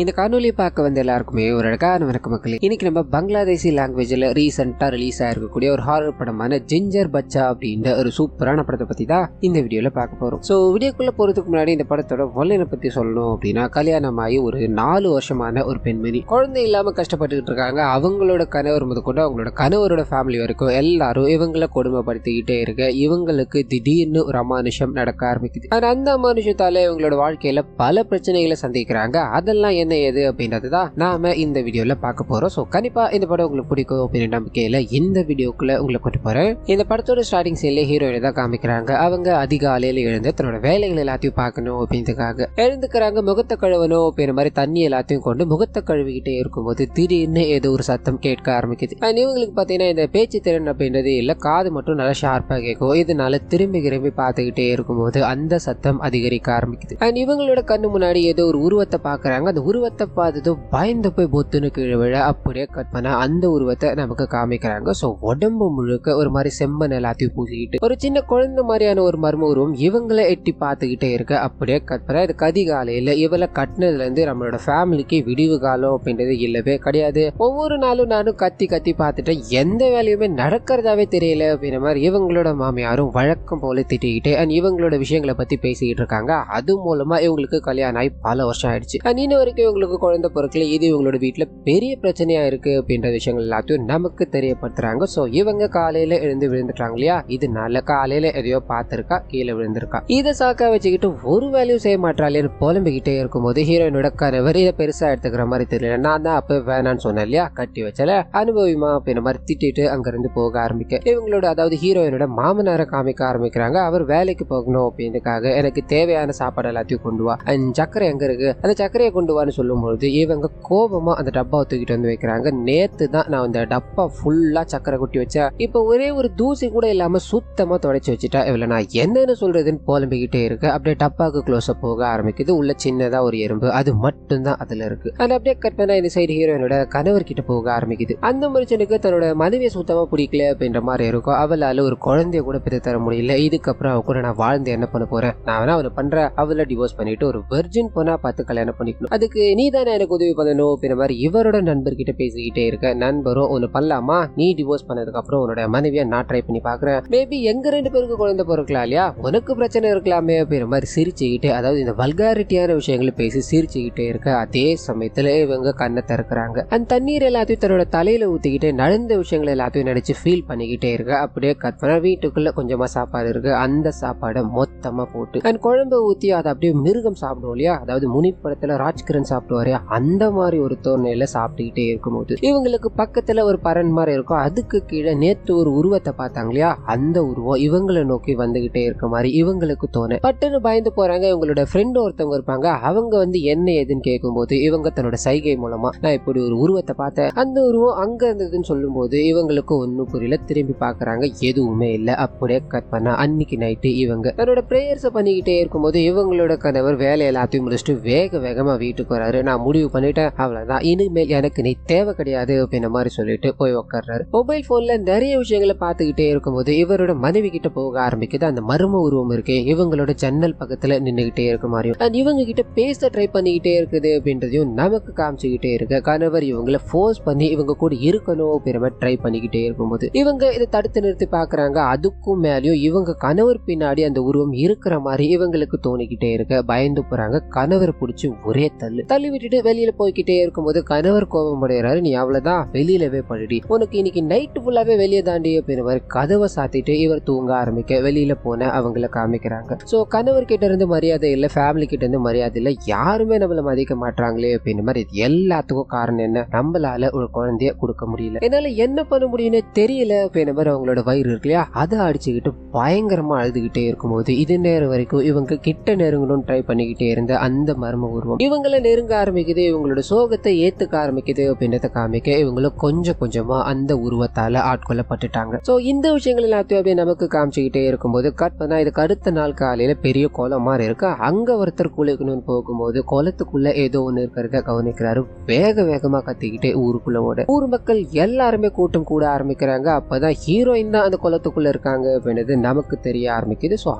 இந்த காணொலியை பார்க்க வந்த எல்லாருக்குமே ஒரு அழகான வணக்கம் மக்களே. இன்னைக்கு நம்ம பங்களாதேசி லாங்குவேஜ்ல ரீசெண்டா ரிலீஸ் ஆயிருக்கக்கூடிய ஒரு ஹாரர் படமான ஜிஞ்சர் பச்சா அப்படின்ற ஒரு சூப்பரான படத்தை பத்தி தான் இந்த வீடியோல பார்க்க போறோம். ஸோ வீடியோக்குள்ள போறதுக்கு முன்னாடி இந்த படத்தோட வல்லனை பத்தி சொல்லணும் அப்படின்னா, கல்யாணமாகி ஒரு 4 வருஷமான ஒரு பெண்மணி குழந்தை இல்லாம கஷ்டப்பட்டுக்கிட்டு இருக்காங்க. அவங்களோட கணவர் முதற்கொண்டு அவங்களோட கணவரோட ஃபேமிலி வரைக்கும் எல்லாரும் இவங்களை கொடுமைப்படுத்திக்கிட்டே இருக்க இவங்களுக்கு திடீர்னு ஒரு அமானுஷம் நடக்க ஆரம்பிக்குது. அந்த அமானுஷத்தால இவங்களோட வாழ்க்கையில பல பிரச்சனைகளை சந்திக்கிறாங்க. அதெல்லாம் என்ன ஏது அப்படின்றது தான் நாம இந்த வீடியோல பார்க்க போறோம். ஸோ கண்டிப்பா இந்த படம் உங்களுக்கு பிடிக்கும் அப்படின்ற நம்பிக்கையில இந்த வீடியோக்குள்ள உங்களை கொண்டு போறேன். இந்த படத்தோட ஸ்டார்டிங் சீன்ல ஹீரோயினை தான் காமிக்கிறாங்க. அவங்க அதிகாலையில எழுந்து தன்னோட வேலைகள் எல்லாத்தையும் பார்க்கணும் அப்படின்றதுக்காக எழுந்துக்கிறாங்க. முகத்தை கழுவணும் அப்படின்ற மாதிரி தண்ணி எல்லாத்தையும் கொண்டு முகத்தை கழுவிக்கிட்டே இருக்கும்போது திடீர்னு ஏதோ ஒரு சத்தம் கேட்க ஆரம்பிக்குது. இவங்களுக்கு பாத்தீங்கன்னா இந்த பேச்சு திறன் அப்படின்றது இல்ல, காது மட்டும் நல்லா ஷார்ப்பா கேட்கும். இதனால திரும்பி பார்த்துக்கிட்டே இருக்கும்போது அந்த சத்தம் அதிகரிக்க ஆரம்பிக்குது. இவங்களோட கண்ணு முன்னாடி ஏதோ ஒரு உருவத்தை பாக்குறாங்க. அந்த உருவத்தை பார்த்ததும் பயந்து போய் பொத்துன்னு கீழே விழ அப்படியே கட் பண்ண அந்த உருவத்தை நமக்கு காமிக்கிறாங்க. ஸோ உடம்பு முழுக்க ஒரு மாதிரி செம்மண் எல்லாத்தையும் பூசிக்கிட்டு ஒரு சின்ன குழந்தை மாதிரியான ஒரு மர்ம உருவம் இவங்களை எட்டி பார்த்துக்கிட்டே இருக்க அப்படியே கட் பண்ண. இது கதிகாலையில் இவளை கட்டினதுல இருந்து நம்மளோட ஃபேமிலிக்கு விடிவு காலம் அப்படின்றது இல்லவே கிடையாது. ஒவ்வொரு நாளும் நானும் கத்தி பார்த்துட்டு எந்த வேலையுமே நடக்கிறதாவே தெரியல அப்படின்ற மாதிரி இவங்களோட மாமியாரும் வழக்கம் போல திட்டிக்கிட்டு இவங்களோட விஷயங்களை பத்தி பேசிக்கிட்டு இருக்காங்க. அது மூலமா இவங்களுக்கு கல்யாணம் ஆகி பல வருஷம் ஆயிடுச்சு. இன்ன வரைக்கும் இவங்களுக்கு குழந்தை பிறக்கல. இது இவங்களோட வீட்டுல பெரிய பிரச்சனையா இருக்கு அப்படின்ற விஷயங்கள் எல்லாத்தையும் நமக்கு தெரியப்படுத்துறாங்க. சோ இவங்க காலையில எழுந்து விழுந்துட்டாங்க இல்லையா, இதனால காலையில எதையோ பார்த்திருக்கா, கீழே விழுந்திருக்கா. இதை சாக்கா வச்சுக்கிட்டு ஒரு வேலையும் செய்ய மாட்டாளேன்னு புலம்பிக்கிட்டே இருக்கும்போது ஹீரோயினோட கணவர் இதை பெருசா எடுத்துக்கிற மாதிரி தெரியல. நான் தான் அப்ப வேணான்னு சொன்னேன் இல்லையா, கட்டி வச்சல அனுபவிமா அப்படின்ற மாதிரி திட்டிட்டு அங்க இருந்து போக ஆரம்பிக்க இவங்களோட அதாவது ஹீரோயினோட மாமனாரை காமிக்க ஆரம்பிக்கிறாங்க. அவர் வேலைக்கு போகணும் அப்படின்றதுக்காக எனக்கு தேவையான சாப்பாடு எல்லாத்தையும் கொண்டு வா, சக்கரை எங்க இருக்கு அந்த சக்கரையை கொண்டு வான்னு சொல்லும்போது இவங்க கோபமா அந்த டப்பாவை தூக்கிட்டு வந்து வைக்கிறாங்க. நேத்து தான் நான் இந்த டப்பா ஃபுல்லா சக்கரை கொட்டி வச்சா, இப்ப ஒரே ஒரு தூசி கூட இல்லாம சுத்தமா தொடச்சி வச்சுட்டா, இவ்வளவு நான் என்னன்னு சொல்றதுன்னு புலம்பிக்கிட்டே இருக்கு. அப்படியே டப்பாக்கு க்ளோஸ் போக ஆரம்பிக்குது. உள்ள சின்னதா ஒரு எறும்பு, அது மட்டும் தான் அதுல இருக்கு. அது அப்படியே கட் பண்ணா இந்த சைடு ஹீரோயினோட கணவர் கிட்ட போக ஆரம்பிக்குது. அந்த மனுஷனுக்கு தன்னோட மனைவியை சுத்தமா பிடிக்கல அப்படின்ற மாதிரி இருக்கும். அவளால ஒரு குழந்தைய கூட பெற்று தர முடியல. இதுக்கப்புறம் அவ கூட நான் வாழ்ந்து என்ன பண்ண போறேன், நான் வேணா அவனை பண்ற அவளை டிவோர்ஸ் பண்ணிட்டு ஒரு வெர்ஜின் பொண்ணா பார்த்து கல்யாணம் பண்ணிக்கணும், அதுக்கு நீ தானே எனக்கு உதவி பண்ணணும் அப்படின்ற மாதிரி இவரோட நண்பர்கிட்ட பேசிக்கிட்டே இருக்க. நண்பரும் ஒன்னு பண்ணலாமா, நீ டிவோர்ஸ் பண்ணதுக்கு அப்புறம் உன்னோட மனைவியை நான் ட்ரை பண்ணி பாக்குறேன், மேபி எங்க 2 பேருக்கு குழந்தை பிறக்கலாம் இல்லையா, உனக்கு பிரச்சனை இருக்கலாமே அப்படின்ற மாதிரி சிரிச்சுக்கிட்டு, அதாவது இந்த வல்காரிட்டியான விஷயங்களை பேசி சிரிச்சுக்கிட்டே இருக்க. அதே சமயத்துல இவங்க கண்ணை திறக்கிறாங்க. அந்த தண்ணீர் எல்லாத்தையும் தன்னோட தலையில ஊத்திக்கிட்டு நடந்த விஷயங்களை எல்லாத்தையும் நினைச்சு ஃபீல் பண்ணிக்கிட்டே இருக்க. அப்படியே கட் பண்ண வீட்டுக்குள்ள கொஞ்சமா சாப்பாடு இருக்கு. அந்த சாப்பாடை மொத்தமா போட்டு அந்த குழம்பு ஊத்தி அதை அப்படியே மிருகம் சாப்பிடுவோம் இல்லையா, அதாவது முனிப்படத்துல ராஜ்கிரண் சாப்பிடுவாரு அந்த மாதிரி ஒரு தோரணையில சாப்பிட்டுக்கிட்டே இருக்கும்போது இவங்களுக்கு பக்கத்துல ஒரு பரன் மாதிரி இருக்கும். அதுக்கு கீழே நேற்று ஒரு உருவத்தை பார்த்தாங்க இல்லையா, அந்த உருவம் இவங்களை நோக்கி வந்துகிட்டே இருக்க மாதிரி இவங்களுக்கு தோணு. பட்டுன்னு பயந்து போறாங்க. இவங்களோட ஃப்ரெண்ட் ஒருத்தவங்க இருப்பாங்க. அவங்க வந்து என்ன ஏதுன்னு கேட்கும்போது இவங்க தன்னோட சைகை மூலமா நான் இப்படி ஒரு உருவத்தை பார்த்தேன், அந்த உருவம் அங்க இருந்ததுன்னு சொல்லும் போது இவங்களுக்கு ஒன்னும் புரியல. திரும்பி பாக்குறாங்க, எதுவுமே இல்ல. அப்படியே கட் பண்ண அன்னைக்கு நைட்டு இவங்க தன்னோட பிரேயர்ஸ் பண்ணிக்கிட்டே இருக்கும்போது இவங்களோட கணவர் வேலை எல்லாத்தையும் முடிச்சுட்டு வேகமா வீட்டுக்கு வராரு. நான் முடிவு பண்ணிட்டேன், அவ்வளவுதான், இனிமேல் எனக்கு நீ தேவை கிடையாது அப்படின்ற மாதிரி சொல்லிட்டு போய் உட்கார்றாரு. மொபைல் போன்ல நிறைய விஷயங்களை பார்த்துக்கிட்டே இருக்கும்போது இவரோட மனைவி கிட்ட போக ஆரம்பிக்குது. அந்த மர்ம உருவம் இருக்கு இவங்களோட ஜன்னல் பக்கத்துல நின்றுகிட்டே இருக்க மாதிரியும் இவங்க கிட்ட பேச ட்ரை பண்ணிக்கிட்டே இருக்குது அப்படின்றதையும் நமக்கு காமிச்சுக்கிட்டே இருக்கு. கணவர் இவங்களை ஃபோர்ஸ் பண்ணி இவங்க கூட இருக்கணும் அப்படின்ற மாதிரி ட்ரை பண்ணிக்கிட்டே இருக்கும்போது இவங்க இதை தடுத்து நிறுத்தி பாக்குறாங்க. அதுக்கும் மேலேயும் இவங்க கணவர் பின்னாடி அந்த உருவம் இருக்கிற மாதிரி இவங்களுக்கு தோணிக்கிட்டே இருக்க. பயந்து போறாங்க. கணவர் பிடிச்சி ஒரே தள்ளி விட்டுட்டு வெளியில போய்கிட்டே இருக்கும்போது கணவர் கோபம் அடைகிறாரு. நீ அவ்வளவுதான், வெளியிலவே படுடி, உனக்கு இன்னைக்கு நைட்டு ஃபுல்லாவே வெளியே தாண்டி அப்படின்ற மாதிரி கதவை சாத்திட்டு இவர் தூங்க ஆரம்பிக்க வெளியில போன அவங்கள காமிக்கிறாங்க. சோ கணவர் கிட்ட இருந்து மரியாதை இல்ல, ஃபேமிலி கிட்ட இருந்து மரியாதை இல்ல, யாருமே நம்மள மதிக்க மாட்டாங்களே அப்படின்ற மாதிரி. எல்லாத்துக்கும் காரணம் என்ன, நம்மளால ஒரு குழந்தைய கொடுக்க முடியல, என்னால என்ன பண்ண முடியும்னு தெரியல அப்படின்ற மாதிரி அவங்களோட வயிறு இருக்கு இல்லையா, அதை அடிச்சுக்கிட்டு பயங்கரமா அழுதுகிட்டே இருக்கும்போது இது நேரம் வரைக்கும் இவங்க கிட்ட நெருங்கணும்னு ட்ரை பண்ணிக்கிட்டே இருந்த அந்த மர்ம உருவம் இவங்களை நெருங்க ஆரம்பிக்குது. இவங்களோட சோகத்தை ஏத்துக்க ஆரம்பிக்குது அப்படின்றத காமிக்க இவங்களும் கொஞ்சமா அந்த உருவத்தால ஆட்கொள்ளப்பட்டுட்டாங்க. சோ இந்த விஷயங்கள் எல்லாத்தையும் அப்படியே நமக்கு காமிச்சுக்கிட்டே இருக்கும்போது கட் பண்ணா இதுக்கு அடுத்த நாள் காலையில பெரிய கோலம் மாதிரி இருக்கு. அங்க ஒருத்தர் குளிக்கணும்னு போகும்போது குளத்துக்குள்ள ஏதோ ஒண்ணு இருக்கிறத கவனிக்கிறாரு. வேகமா கத்திக்கிட்டே ஊருக்குள்ள ஓட ஊர் மக்கள் எல்லாருமே கூட்டம் கூட ஆரம்பிக்கிறாங்க. அப்பதான் ஹீரோயின் தான் அந்த குளத்துக்குள்ள இருக்காங்க அப்படின்றது நமக்கு தெரிய ஆரம்பிக்குது. சோ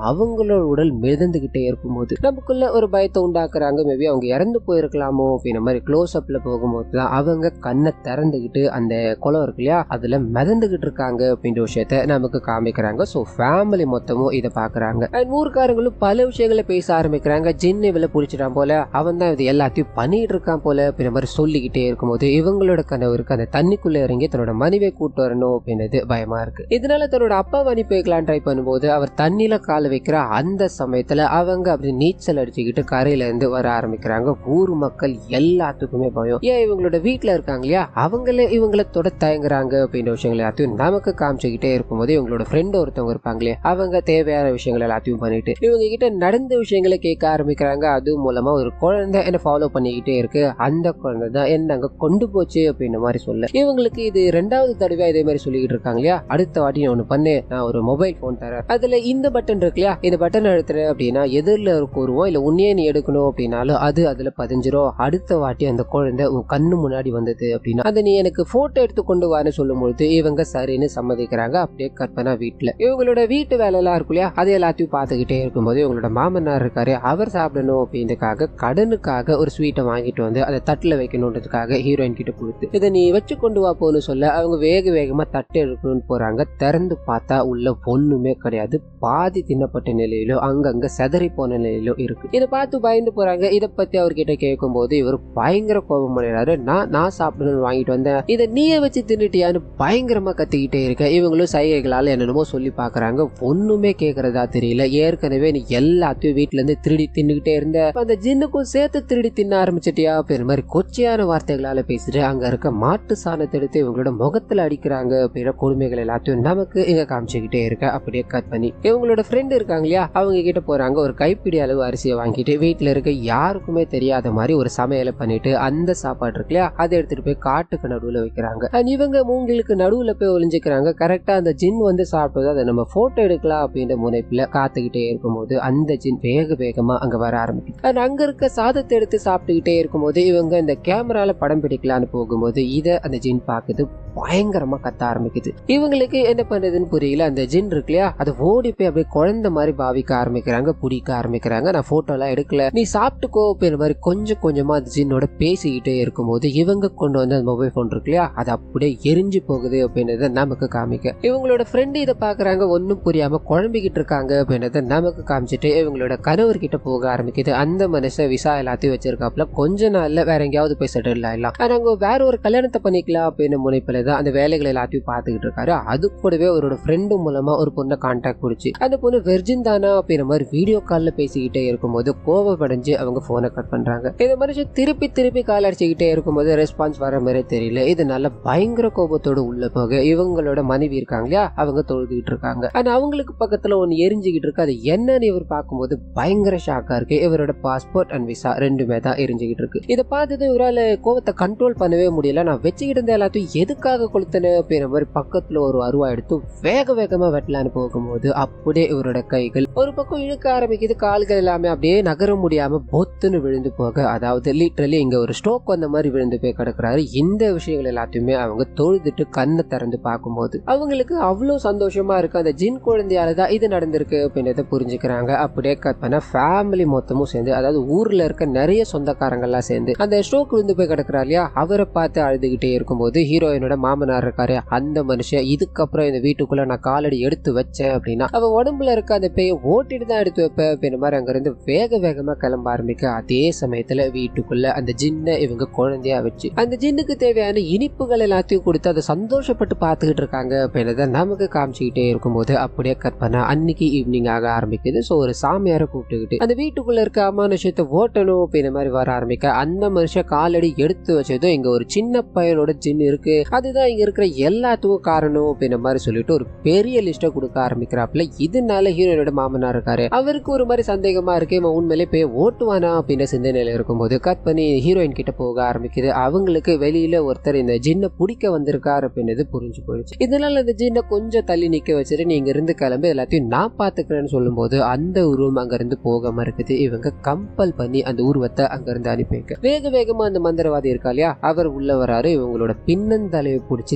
அவங்களோட உடல் மிதந்துகிட்டே இருக்கும்போது நமக்குள்ள ஒரு பயத்தை உண்டாக்குறாங்க. மேபி அவங்க இறந்து போயிரு இருந்திருக்கலாமோ அப்படின்ற மாதிரி க்ளோஸ் அப்ல போகும்போது தான் அவங்க கண்ணை திறந்துகிட்டு அந்த குளம் இருக்கு இல்லையா அதுல மிதந்துகிட்டு இருக்காங்க அப்படின்ற விஷயத்த நமக்கு காமிக்கிறாங்க. ஸோ ஃபேமிலி மொத்தமும் இதை பாக்குறாங்க. ஊர்க்காரங்களும் பல விஷயங்களை பேச ஆரம்பிக்கிறாங்க. ஜின் இவளை பிடிச்சிட்டான் போல, அவன் தான் இது எல்லாத்தையும் பண்ணிட்டு இருக்கான் போல அப்படின்ற மாதிரி சொல்லிக்கிட்டே இருக்கும்போது இவங்களோட கனவுக்கு அந்த தண்ணிக்குள்ள இறங்கி தன்னோட மனைவியை கூட்டு வரணும் அப்படின்றது பயமா இருக்கு. இதனால தன்னோட அப்பாவை அனுப்பி வைக்கலாம் ட்ரை பண்ணும்போது அவர் தண்ணியில கால வைக்கிற அந்த சமயத்துல அவங்க அப்படி நீச்சல் அடிச்சுக்கிட்டு கரையில இருந்து வர ஆரம்பிக்கிறாங்க. ஊர் மக்கள் எல்லாத்துக்குமே பயம். ஏன் இவங்களோட வீட்டுல இருக்காங்க இல்லையா அவங்களே இவங்களை தொட தயங்குறாங்க அப்படின்ற விஷயங்கள் எல்லாத்தையும் நமக்கு காமிச்சுக்கிட்டே இருக்கும்போது இவங்களோட ஃப்ரெண்ட் ஒருத்தவங்க இருப்பாங்களே அவங்க தேவையான விஷயங்கள் எல்லாத்தையும் பண்ணிட்டு இவங்க கிட்ட நடந்த விஷயங்களை கேட்க ஆரம்பிக்கிறாங்க. அது மூலமா ஒரு குழந்தை என்ன ஃபாலோ பண்ணிக்கிட்டே இருக்கு, அந்த குழந்தை தான் என்ன அங்க கொண்டு போச்சு அப்படின்ற மாதிரி சொல்ல இவங்களுக்கு இது 2வது தடவை இதே மாதிரி சொல்லிக்கிட்டு இருக்காங்க இல்லையா. அடுத்த வாட்டி ஒண்ணு பண்ணு, நான் ஒரு மொபைல் போன் தரேன், அதுல இந்த பட்டன் இருக்கு இல்லையா, இந்த பட்டன் அழுத்துறேன் அப்படின்னா எதிரில் கூறுவோம் இல்ல உன்னையே நீ எடுக்கணும் அப்படின்னாலும் அது அதுல பதிஞ்சிரும். அடுத்த வாட்டி அந்த குழந்தை உன் கண்ணு முன்னாடி வந்தது அப்படின்னா அதை நீ எனக்கு போட்டோ எடுத்து கொண்டு வான்னு சொல்லும் பொழுது இவங்க சரின்னு சம்மதிக்கிறாங்க. அப்படியே கற்பனா வீட்டுல இவங்களோட வீட்டு வேலை எல்லாம் இருக்கும் இல்லையா அதை எல்லாத்தையும் பார்த்துக்கிட்டே இருக்கும்போது இவங்களோட மாமனார் இருக்காரு, அவர் சாப்பிடணும் அப்படின்றதுக்காக கடனுக்காக ஒரு ஸ்வீட்டை வாங்கிட்டு வந்து அதை தட்டுல வைக்கணுன்றதுக்காக ஹீரோயின் கிட்ட கொடுத்து இதை நீ வச்சு கொண்டு வா போன்னு சொல்ல அவங்க வேக வேகமா தட்டு எடுக்கணும்னு போறாங்க. திறந்து பார்த்தா உள்ள ஒண்ணுமே கிடையாது. பாதி தின்னப்பட்ட நிலையிலோ அங்கங்க செதறி போன நிலையிலோ இருக்கு. இதை பார்த்து பயந்து போறாங்க. இதை பத்தி அவர்கிட்ட கேட்கும் போது இவர் பயங்கர கோபம் அடைறாரு. நான் சாப்பிடணும்னு வாங்கிட்டு வந்தேன், இதை நீயே வச்சு தின்னுட்டியான்னு பயங்கரமா கத்திக்கிட்டே இருக்க. இவங்களும் சைகைகளால் என்னென்னமோ சொல்லி பாக்குறாங்க. ஒண்ணுமே கேட்கறதா தெரியல. ஏற்கனவே நீ எல்லாத்தையும் வீட்டுல இருந்து திருடி தின்னுகிட்டே இருந்த, அந்த ஜின்னுக்கும் சேர்த்து திருடி தின்ன ஆரம்பிச்சிட்டியா அப்படின்ற மாதிரி கொச்சையான வார்த்தைகளால பேசிட்டு அங்க இருக்க மாட்டு சாணத்தை எடுத்து இவங்களோட முகத்துல அடிக்கிறாங்க அப்படின்ற கொடுமைகள் எல்லாத்தையும் நமக்கு இங்க காமிச்சுக்கிட்டே இருக்க. அப்படியே கட் பண்ணி இவங்களோட ஃப்ரெண்ட் இருக்காங்க இல்லையா அவங்க கிட்ட போறாங்க. ஒரு கைப்பிடி அளவு அரிசியை வாங்கிட்டு வீட்டுல இருக்க யாருக்குமே தெரியாத மாதிரி ஒரு சமையலை பண்ணிட்டு அந்த சாப்பாடு இருக்கு இல்லையா அதை எடுத்துட்டு போய் காட்டுக்கு நடுவுல வைக்கிறாங்க. இவங்க மூங்களுக்கு நடுவுல போய் ஒளிஞ்சுக்கிறாங்க. கரெக்டா அந்த ஜின் வந்து சாப்பிட்டது அதை நம்ம போட்டோ எடுக்கலாம் அப்படின்ற முனைப்புல காத்துக்கிட்டே இருக்கும்போது அந்த ஜின் வேக வேகமா அங்க வர ஆரம்பிக்குது. அங்க இருக்க சாதத்தை எடுத்து சாப்பிட்டுக்கிட்டே இருக்கும்போது இவங்க இந்த கேமரால படம் பிடிக்கலான்னு போகும்போது இதை அந்த ஜின் பாக்குது. பயங்கரமா கத்த ஆரம்பிக்குது. இவங்களுக்கு என்ன பண்றதுன்னு புரியல. அந்த ஜின் இருக்கு இல்லையா அதை ஓடி போய் அப்படியே குழந்தை மாதிரி பாவிக்க ஆரம்பிக்கிறாங்க, பிடிக்க ஆரம்பிக்கிறாங்க. நான் போட்டோ எல்லாம் எடுக்கல, நீ சாப்பிட்டுக்கோ அப்படின்ற மாதிரி கொஞ்சம் கொஞ்சமா அந்த ஜின்னோட பேசிக்கிட்டே இருக்கும்போது இவங்க கொண்டு வந்து அந்த மொபைல் போன் இருக்கு இல்லையா அது அப்படியே எரிஞ்சு போகுது அப்படின்றத நமக்கு காமிக்க இவங்களோட ஃப்ரெண்டு இதை பாக்குறாங்க. ஒன்னும் புரியாம குழம்பிக்கிட்டு இருக்காங்க அப்படின்றத நமக்கு காமிச்சிட்டு இவங்களோட கணவர்கிட்ட போக ஆரம்பிக்குது. அந்த மனுஷன் விசா எல்லாத்தையும் வச்சிருக்காப்ல, கொஞ்ச நாள்ல வேற எங்கேயாவது போய் செட்டில் ஆயிடலாம், நாங்க வேற ஒரு கல்யாணத்தை பண்ணிக்கலாம் அப்படின்னு முனைப்புல தான் அந்த வேலைகள் எல்லாத்தையும் பார்த்துக்கிட்டு இருக்காரு. அது கூடவே அவரோட ஃப்ரெண்டு மூலமா ஒரு பொண்ணை கான்டாக்ட் பிடிச்சி அந்த பொண்ணு வெர்ஜின் தானா அப்படின்ற மாதிரி வீடியோ கால்ல பேசிக்கிட்டே இருக்கும்போது கோபப்படைஞ்சு அவங்க போனை கட் பண்றாங்க. இந்த மனுஷன் திருப்பி திருப்பி கால் அடிச்சுக்கிட்டே இருக்கும்போது ரெஸ்பான்ஸ் வர மாதிரி தெரியல. இதனால பயங்கர கோபத்தோடு உள்ள போக இவங்களோட மனைவி இருக்காங்க இல்லையா அவங்க தொழுதுகிட்டு இருக்காங்க. ஆனா அவங்களுக்கு பக்கத்துல ஒன்னு எரிஞ்சுக்கிட்டு இருக்கு. அது என்னன்னு இவர் பார்க்கும்போது பயங்கர ஷாக்கா இருக்கு. இவரோட பாஸ்போர்ட் அண்ட் விசா ரெண்டுமே தான் எரிஞ்சுக்கிட்டு இருக்கு. இதை பார்த்தது இவரால கோபத்தை கண்ட்ரோல் பண்ணவே முடியல. நான் வச்சுக்கிட்டு இருந்த எல்லாத்தையும் எதுக்காக கொளுத்தன அப்படின்ற மாதிரி பக்கத்துல ஒரு அருவா எடுத்து வேக வேகமா வெட்டலான்னு போகும்போது அப்படியே இவரோட கைகள் ஒரு பக்கம் இழுக்க ஆரம்பிக்குது. கால்கள் எல்லாமே அப்படியே நகர முடியாம பொத்துன்னு விழுந்து போக, அதாவது லிட்டரலி இங்க ஒரு ஸ்ட்ரோக் வந்த மாதிரி விழுந்து போய் கிடக்குறாரு. இந்த விஷயங்கள் எல்லாத்தையுமே அவங்க தொழுதுட்டு கண்ணை திறந்து பார்க்கும்போது அவங்களுக்கு அவ்வளவு சந்தோஷமா இருக்கு. அந்த ஜின் குழந்தையாலதான் இது நடந்திருக்கு அப்படின்றத புரிஞ்சுக்கிறாங்க. அப்படியே கட் பண்ண ஃபேமிலி மொத்தமும் சேர்ந்து, அதாவது ஊர்ல இருக்க நிறைய சொந்தக்காரங்க எல்லாம் சேர்ந்து அந்த ஸ்ட்ரோக் விழுந்து போய் கிடக்குறாரு இல்லையா அவரை பார்த்து அழுதுகிட்டே இருக்கும்போது ஹீரோயினோட மாமனார் இருக்காரு. அந்த மனுஷன் இதுக்கப்புறம் இந்த வீட்டுக்குள்ள நான் காலடி எடுத்து வச்சேன் அப்படின்னா அவன் உடம்புல இருக்க அந்த பேயை ஓட்டிட்டு தான் எடுத்து வைப்பேன் அப்படின்ற மாதிரி அங்க இருந்து வேக வேகமா கிளம்ப ஆரம்பிக்க. அதே சமயத்துல வீட்டுக்குள்ள அந்த ஜின்னை இவங்க குழந்தையா வச்சு அந்த ஜின்னுக்கு தேவையான இனிப்புகள் எல்லாத்தையும் கொடுத்து அதை சந்தோஷப்பட்டு பார்த்துக்கிட்டு இருக்காங்க அப்படின்றத நமக்கு காமிச்சுக்கிட்டே இருக்கும்போது அப்படியே கற்பனை அன்னைக்கு ஈவினிங் ஆக ஆரம்பிக்குது. ஸோ ஒரு சாமியாரை கூப்பிட்டுக்கிட்டு அந்த வீட்டுக்குள்ள இருக்க அமானுஷத்தை ஓட்டணும் அப்படின்ற மாதிரி வர ஆரம்பிக்க அந்த மனுஷன் காலடி எடுத்து வச்சதும் இங்க ஒரு சின்ன பையனோட ஜின் இருக்கு, அதுதான் இங்க இருக்கிற எல்லாத்துக்கும் காரணம் அப்படின்ற மாதிரி சொல்லிட்டு ஒரு பெரிய லிஸ்ட்டை கொடுக்க ஆரம்பிக்கிறாப்புல. இதனால ஹீரோனோட மாமனார் இருக்காரு, அவருக்கு ஒரு மாதிரி சந்தேகமா இருக்கு, இவன் உண்மையிலே போய் ஓட்டுவானா அப்படின்ற சிந்தனையில இருக்கும்போது கட் பண்ணி ஹீரோயின் கிட்ட போக ஆரம்பிக்குது. அவங்களுக்கு வெளியில ஒருத்தர் இந்த ஜின்னை பிடிக்க வந்திருக்காரு அப்படின்றது புரிஞ்சு போயிடுச்சு. இதனால அந்த ஜின்னை கொஞ்சம் தள்ளி நிக்க வச்சுட்டு நீங்க இருந்து கிளம்பி எல்லாத்தையும் நான் பாத்துக்கிறேன்னு சொல்லும் போது அந்த உருவம் அங்க இருந்து போகாம இருக்குது. இவங்க கம்பல் பண்ணி அந்த உருவத்தை அங்க இருந்து அனுப்பி வைக்க வேக வேகமா அந்த மந்திரவாதி இருக்கா இல்லையா அவர் உள்ள வராரு. இவங்களோட பின்னந்தலையை எல்லாத்தையும் பிடிச்சி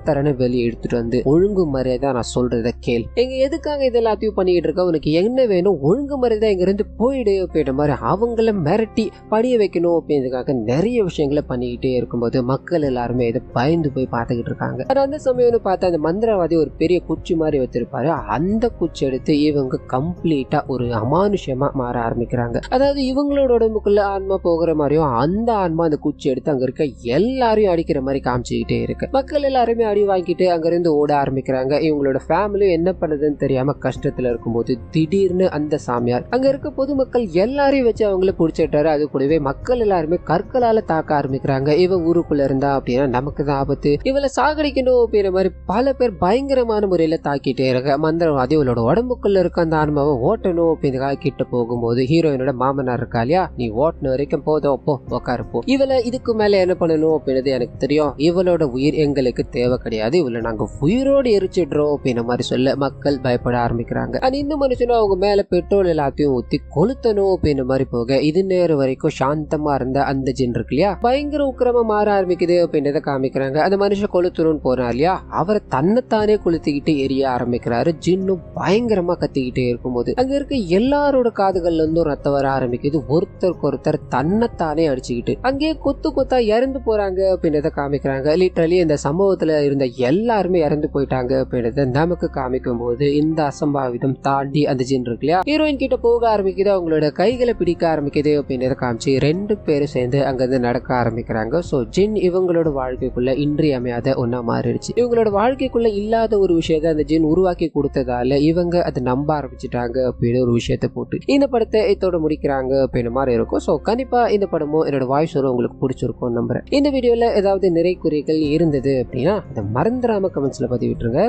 தரன்னு வெளியே எடுத்துட்டு வந்து ஒழுங்கு மரியாதை நான் சொல்றத கேள், எங்க எதுக்காக இது எல்லாத்தையும் பண்ணிட்டு இருக்க, உனக்கு என்ன வேணும், ஒழுங்கு மரியாதை இங்க இருந்து போயிடு அப்படின்ற மாதிரி அவங்கள மிரட்டி படிய வைக்கணும் அப்படின்றதுக்காக நிறைய விஷயங்களை பண்ணிக்கிட்டே இருக்கும்போது மக்கள் எல்லாருமே இதை பயந்து போய் பார்த்துக்கிட்டு இருக்காங்க. அந்த சமயம்னு பார்த்தா அந்த மந்திரவாதி ஒரு பெரிய குச்சி மாதிரி வச்சிருப்பாரு. அந்த குச்சி எடுத்து இவங்க கம்ப்ளீட்டா ஒரு அமானுஷமா மாற ஆரம்பிக்கிறாங்க. அதாவது இவங்களோட உடம்புக்குள்ள ஆன்மா போகிற மாதிரியும் அந்த ஆன்மா அந்த குச்சி எடுத்து அங்க இருக்க எல்லாரையும் அடிக்கிற மாதிரி காமிச்சுக்கிட்டே இருக்கு. மக்கள் எல்லாருமே அடி வாங்கிட்டு அங்க இருந்து ஓட ஆரம்பிக்கிறாங்க. இவங்களோட ஃபேமிலி என்ன பண்ணுதுன்னு தெரியாம கஷ்டத்துல இருக்கும்போது திடீர்னு அந்த சாமியார் அங்க இருக்க பொதுமக்கள் எல்லாரையும் வச்சு அவங்கள பிடிச்சிட்டாரு. அது கூடவே மக்கள் எல்லாருமே கற்களால தாக்க ஆரம்பிக்கிறாங்க. இவ ஊருக்குள்ள இருந்தா அப்படின்னா நமக்கு தான் ஆபத்து, இவளை சாகடிக்கணும் அப்படின்ற மாதிரி பல பேர் பயங்கரமான முறையில தாக்கிட்டே இருக்க. மந்திரவாதி இவளோட உடம்புக்குள்ள இருக்க அந்த ஆன்மாவை ஓட்டணும் அப்படின்றதுக்காக கிட்ட போகும்போது ஹீரோயினோட மாமனார் இருக்கா இல்லையா, நீ ஓட்டின வரைக்கும் போதும், போ உட்காரு போ, இவளை இதுக்கு மேல என்ன பண்ணணும் அப்படின்றது எனக்கு தெரியும், இவளோட உயிர் எங்களுக்கு தேவை கிடையாது, இவளை நாங்க உயிரோடு எரிச்சிடுறோம் அப்படின்ற மாதிரி சொல்ல மக்கள் பயப்பட ஆரம்பிக்கிறாங்க. இந்த மனுஷனும் அவங்க மேல பெட்ரோல் எல்லாத்தையும் ஊத்தி கொளுத்தணும் அப்படின்ற மாதிரி போக இது நேரம் வரைக்கும் சாந்தமா இருந்த அந்த ஜின் இருக்கு இல்லையா பயங்கர உக்கிரமா மாற ஆரம்பிக்குது அப்படின்றத காமிக்கிறாங்க. அந்த மனுஷன் கொளுத்தணும்னு போறா இல்லையா, அவரை தன்னைத்தானே கொளுத்திக்கிட்டு எரிய ஆரம்பிக்கிறாரு. ஜின்னும் பயங்கரமா கத்திக்கிட்டே இருக்கும்போது அங்க இருக்க எல்லாரோட காதுகள்ல இருந்தும் ரத்தம் வர ஆரம்பிக்குது. ஒருத்தருக்கு ஒருத்தர் தன்னைத்தானே அடிச்சுக்கிட்டு அங்கேயே கொத்தா இறந்து போறாங்க அப்படின்றத காமிக்கிறாங்க. லிட்டரலி இந்த சம்பவத்துல இருந்த எல்லாருமே இறந்து போயிட்டாங்க அப்படின்றத நமக்கு காமிக்கும் போது இந்த அசம்பாவிதம் தாண்டி அந்த ஜின் இருக்கு இல்லையா ஹீரோயின் கிட்ட போக ஆரம்பிக்குது. அவங்களோட கைகளை பிடிக்க ஆரம்பிக்குது அப்படின்றத காமிச்சு 2 பேரும் சேர்ந்து அங்க இருந்து நடக்க ஆரம்பிக்கிறாங்க. சோ ஜின் இவங்களோட வாழ்க்கைக்குள்ள இன்றியமையாத ஒன்னா மாறிடுச்சு. இவங்களோட வாழ்க்கைக்குள்ள இல்லாத ஒரு விஷயத்த அந்த ஜின் உருவாக்கி கொடுத்ததால இவங்க அதை நம்ப ஆரம்பிச்சுட்டாங்க அப்படின்னு ஒரு விஷயத்த போட்டு இந்த படத்தை இதோட முடிக்கிறாங்க அப்படின்னு மாதிரி இருக்கும். ஸோ கண்டிப்பா இந்த படமும் என்னோட வாய்ஸ் உங்களுக்கு பிடிச்சிருக்கும் நம்புறேன். இந்த வீடியோல ஏதாவது நிறை குறிகள் இருந்தது அப்படின்னா அதை மறந்துடாம கமெண்ட்ஸ்ல பதிவிட்டுருங்க.